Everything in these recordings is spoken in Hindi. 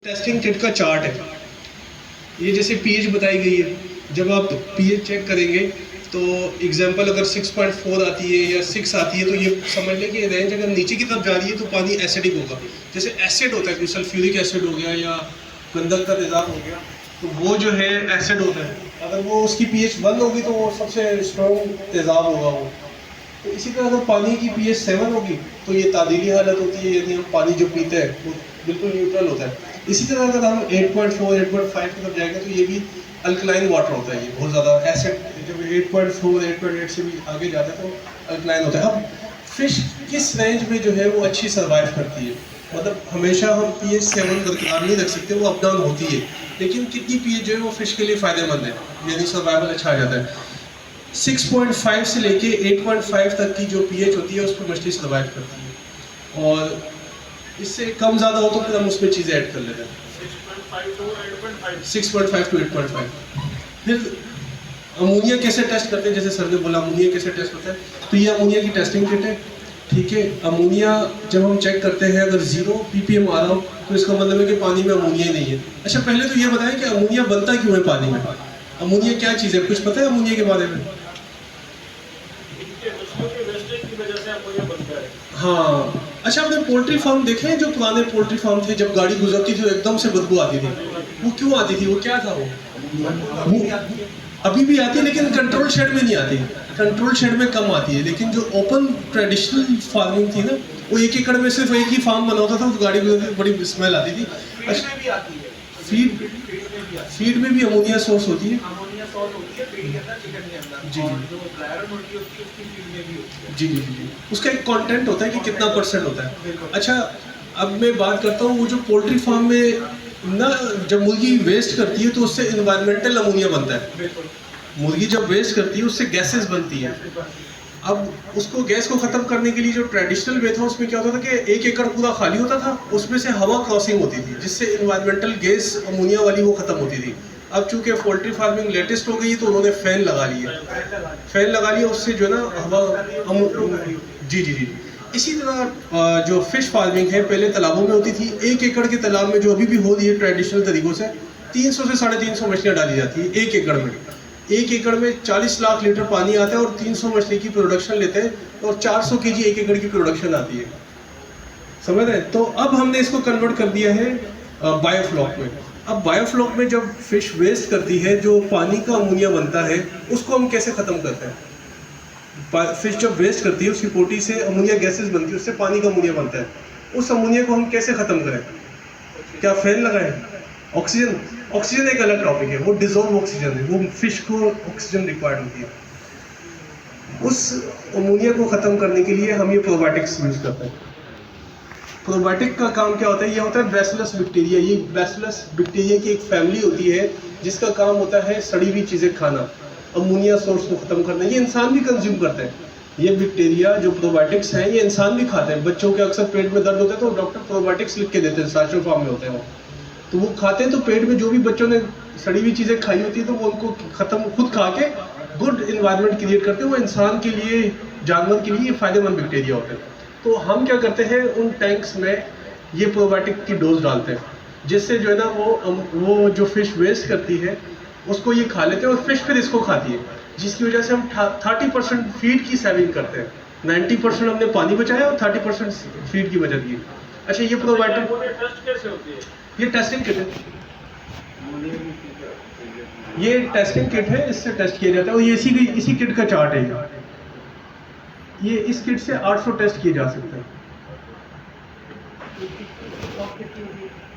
टेस्टिंग किट का चार्ट है। ये जैसे पीएच बताई गई है, जब आप पीएच चेक करेंगे तो एग्जांपल अगर 6.4 आती है या 6 आती है तो ये समझ लें कि रेंज अगर नीचे की तरफ जा रही है तो पानी एसिडिक होगा। जैसे एसिड होता है, कोई सल्फ्यूरिक एसिड हो गया या गंधक का तेजाब हो गया, तो वो जो है एसिड होता है। अगर वो उसकी पीएच 1 होगी तो वो सबसे स्ट्रॉन्ग तेजाब होगा वो। तो इसी तरह अगर पानी की पीएच 7 होगी तो ये तादीली हालत होती है, यानी हम पानी जो पीते हैं वो बिल्कुल न्यूट्रल होता है। इसी तरह अगर हम 8.4 8.5 की तरफ जाएंगे तो ये भी अल्कलाइन वाटर होता है, ये बहुत ज़्यादा एसिड। जब 8.4 8.8 से भी आगे जाता है तो अल्कलाइन होता है। अब फिश किस रेंज में जो है वो अच्छी सर्वाइव करती है, मतलब हमेशा हम पीएच 7 बरकरार नहीं रख सकते, वो अप डाउन होती है, लेकिन कितनी पीएच जो है वो फिश के लिए फ़ायदेमंद है, यानी सर्वाइवल अच्छा आ जाता है। 6.5 से लेके 8.5 तक की जो पीएच होती है उस पर मछली सर्वाइव करती है, और इससे कम ज़्यादा हो तो फिर हम उसमें चीज़ें ऐड कर लेते हैं। 6.5 to 8.5। फिर अमोनिया कैसे टेस्ट करते हैं, जैसे सर ने बोला अमोनिया कैसे टेस्ट होता है, तो ये अमोनिया की टेस्टिंग किट है। ठीक है, अमोनिया जब हम चेक करते हैं अगर 0 ppm आ रहा हो तो इसका मतलब है कि पानी में अमोनिया ही नहीं है। अच्छा, पहले तो ये बताएं कि अमोनिया बनता क्यों है पानी में, अमोनिया क्या चीज़ है, कुछ पता है अमोनिया के बारे में? हाँ, अच्छा, आपने पोल्ट्री फार्म देखे हैं, जो पुराने पोल्ट्री फार्म थे, जब गाड़ी गुजरती थी तो एकदम से बदबू आती थी, वो क्यों आती थी, वो क्या था वो अभी भी आती है लेकिन कंट्रोल शेड में नहीं आती, कंट्रोल शेड में कम आती है। लेकिन जो ओपन ट्रेडिशनल फार्मिंग थी ना, वो 1 एकड़ में सिर्फ एक ही फार्म बना होता था, तो गाड़ी गुजरती बड़ी स्मेल आती थी। अच्छा, फीड में भी अमोनिया सोर्स होती है। जी जी जी जी, उसका एक कंटेंट होता है कि कितना परसेंट होता है। अच्छा, अब मैं बात करता हूँ वो जो पोल्ट्री फार्म में ना, जब मुर्गी वेस्ट करती है तो उससे इन्वायरमेंटल अमोनिया बनता है। मुर्गी जब वेस्ट करती है उससे गैसेस बनती है। अब उसको गैस को ख़त्म करने के लिए जो ट्रेडिशनल वे था उसमें क्या होता था कि 1 एकड़ पूरा खाली होता था, उसमें से हवा क्रॉसिंग होती थी जिससे इन्वायरमेंटल गैस अमोनिया वाली वो ख़त्म होती थी। अब चूंकि पोल्ट्री फार्मिंग लेटेस्ट हो गई है तो उन्होंने फ़ैन लगा लिए, उससे जो है ना हवा जी जी जी। इसी तरह जो फिश फार्मिंग है पहले तालाबों में होती थी। 1 एकड़ के तालाब में जो अभी भी हो रही है ट्रेडिशनल तरीक़ों से 300 से 350 मछलियाँ डाली जाती है 1 एकड़ में। 1 एकड़ में 40 लाख लीटर पानी आता है और 300 मछली की प्रोडक्शन लेते हैं, और 400 केजी 1 एकड़ की प्रोडक्शन आती है, समझ रहे हैं? तो अब हमने इसको कन्वर्ट कर दिया है बायोफ्लॉक में। अब बायोफ्लॉक में जब फिश वेस्ट करती है, जो पानी का अमोनिया बनता है उसको हम कैसे ख़त्म करते हैं? फिश जब वेस्ट करती है उसकी पोटी से अमोनिया गैसेस बनती है, उससे पानी का अमोनिया बनता है। उस अमोनिया को हम कैसे ख़त्म करें? क्या फैन लगाएं? ऑक्सीजन एक अलग टॉपिक है, वो डिजोल्व ऑक्सीजन है, वो फिश को ऑक्सीजन रिक्वायर्ड होती है। उस अमोनिया को ख़त्म करने के लिए हम ये प्रोबायोटिक्स यूज़ करते हैं। प्रोबायोटिक का काम क्या होता है? ये होता है बैसिलस बैक्टीरिया। ये बैसिलस बैक्टीरिया की एक फैमिली होती है जिसका काम होता है सड़ी हुई चीज़ें खाना, अमोनिया सोर्स को ख़त्म करना। ये इंसान भी कंज्यूम करते हैं। ये बैक्टीरिया जो प्रोबायोटिक्स हैं ये इंसान भी खाते हैं। बच्चों के अक्सर पेट में दर्द होता है तो डॉक्टर प्रोबायोटिक्स लिख के देते हैं, सैचो फॉर्म में होते हैं वो, तो वो खाते हैं। तो पेट में जो भी बच्चों ने सड़ी हुई चीज़ें खाई होती है तो वो उनको ख़त्म, खुद खा के गुड इन्वायरमेंट क्रिएट करते हैं। वो इंसान के लिए, जानवर के लिए फ़ायदेमंद बैक्टीरिया होते हैं। तो हम क्या करते हैं, उन टैंक्स में ये प्रोबायोटिक की डोज डालते हैं, जिससे जो है ना वो जो फिश वेस्ट करती है उसको ये खा लेते हैं और फिश फिर इसको खाती है, जिसकी वजह से हम 30% फीड की सेविंग करते हैं। 90% हमने पानी बचाया और 30% फीड की बचत की। अच्छा, ये प्रोबायोटिक टेस्ट कैसे होती है? ये टेस्टिंग किट है, ये टेस्टिंग किट है, इससे टेस्ट किया जाता है। और ये इसी किट का चार्ट है। ये इस किट से 800 टेस्ट किए जा सकते हैं।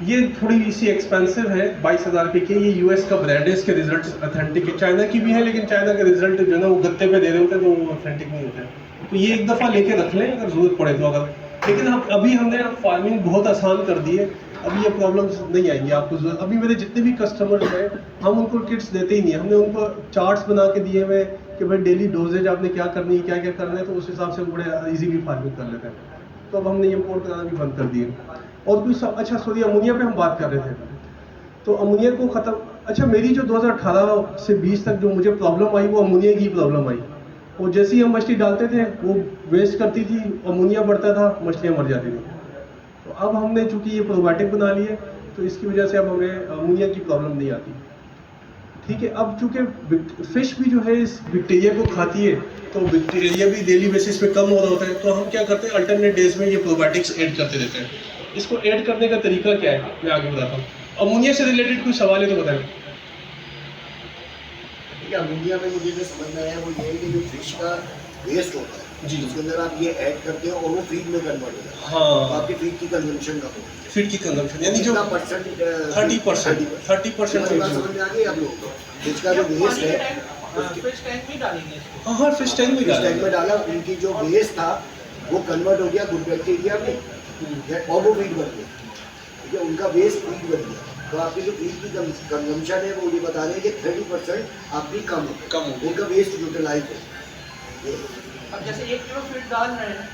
ये थोड़ी सी एक्सपेंसिव है, 22,000 रुपये की। ये यूएस का ब्रांड है, इसके रिजल्ट ऑथेंटिक है। चाइना की भी है लेकिन चाइना के रिजल्ट जो है ना वो गत्ते पे दे रहे होते हैं, तो वो ऑथेंटिक नहीं होते हैं। तो ये एक दफ़ा लेके रख लें अगर ज़रूरत पड़े तो। अगर लेकिन अभी हमने फार्मिंग बहुत आसान कर दी है, अभी ये प्रॉब्लम्स नहीं आएंगी आपको। अभी मेरे जितने भी कस्टमर्स हैं हम उनको किट्स देते ही नहीं, हमने उनको चार्ट्स बना के दिए हुए कि भाई डेली डोजेज आपने क्या करनी है, क्या क्या करना है, तो उस हिसाब से बड़े ईजीली फार्मिंग कर लेते हैं। तो अब हमने इम्पोर्ट कराना भी बंद कर दिए। और भी सब अच्छा, सॉरी, अमोनिया पे हम बात कर रहे थे। तो अमोनिया को ख़त्म, अच्छा, मेरी जो 2018 से 20 तक जो मुझे प्रॉब्लम आई वो अमोनिया की प्रॉब्लम आई। और जैसे ही हम मछली डालते थे वो वेस्ट करती थी, अमोनिया बढ़ता था, मछलियाँ मर जाती थी। तो अब हमने चूंकि ये प्रोबायोटिक बना लिए, तो इसकी वजह से अब हमें अमोनिया की प्रॉब्लम नहीं आती। ठीक है, अब चूंकि फिश भी जो है इस बैक्टीरिया को खाती है, तो बैक्टीरिया भी डेली बेसिस पे कम हो रहा होता है, तो हम क्या करते हैं अल्टरनेट डेज में ये प्रोबायोटिक्स ऐड करते रहते हैं। इसको ऐड करने का तरीका क्या है मैं आगे बताता हूँ। अमोनिया से रिलेटेड कोई सवाल है तो बताएं। अमोनिया में मुझे जो समझ में आया वो ये है कि जो फिश का वेस्ट होता है जी, उसके अंदर आप ये ऐड करते हो और वो फीड में कन्वर्ट हो जाता है। हाँ, तो आपकी फीड की कंजम्पशन कम होगी। फीड की कंजम्पशन यानी जो 30% 30% समझ में आ गई आप लोगों को। फिश का जो वेस्ट है फिश टैंक में डालेंगे इसको। हाँ हाँ फिश टैंक में फिश डाला टैंक में डाला, उनकी जो वेस्ट था वो कन्वर्ट हो गया गुड बैक्टीरिया में और वो फीड बन गया। ठीक है, उनका वेस्ट फीड बन गया। तो आपकी जो फीड की कंजम्पशन है वो ये बता रहे हैं कि 30% आपकी कम हो उनका वेस्ट यूटिलाइज है। अब जैसे 1 किलो फीड डाल रहे हैं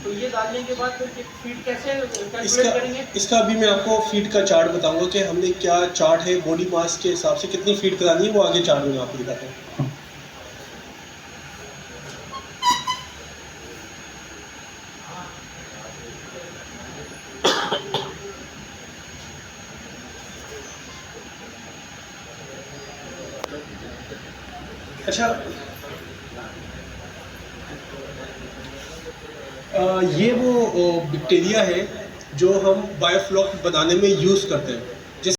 तो ये डालने के बाद फिर फीड कैसे कैलकुलेट इसका करेंगे? इसका अभी मैं आपको फीड का चार्ट बताऊंगा कि हमने क्या चार्ट है बॉडी मास के हिसाब से कितनी फीड करानी है, वो आगे चार्ट में मैं आपको दिखाता हूँ। अच्छा, ये वो बैक्टीरिया है जो हम बायोफ्लॉक बनाने में यूज़ करते हैं।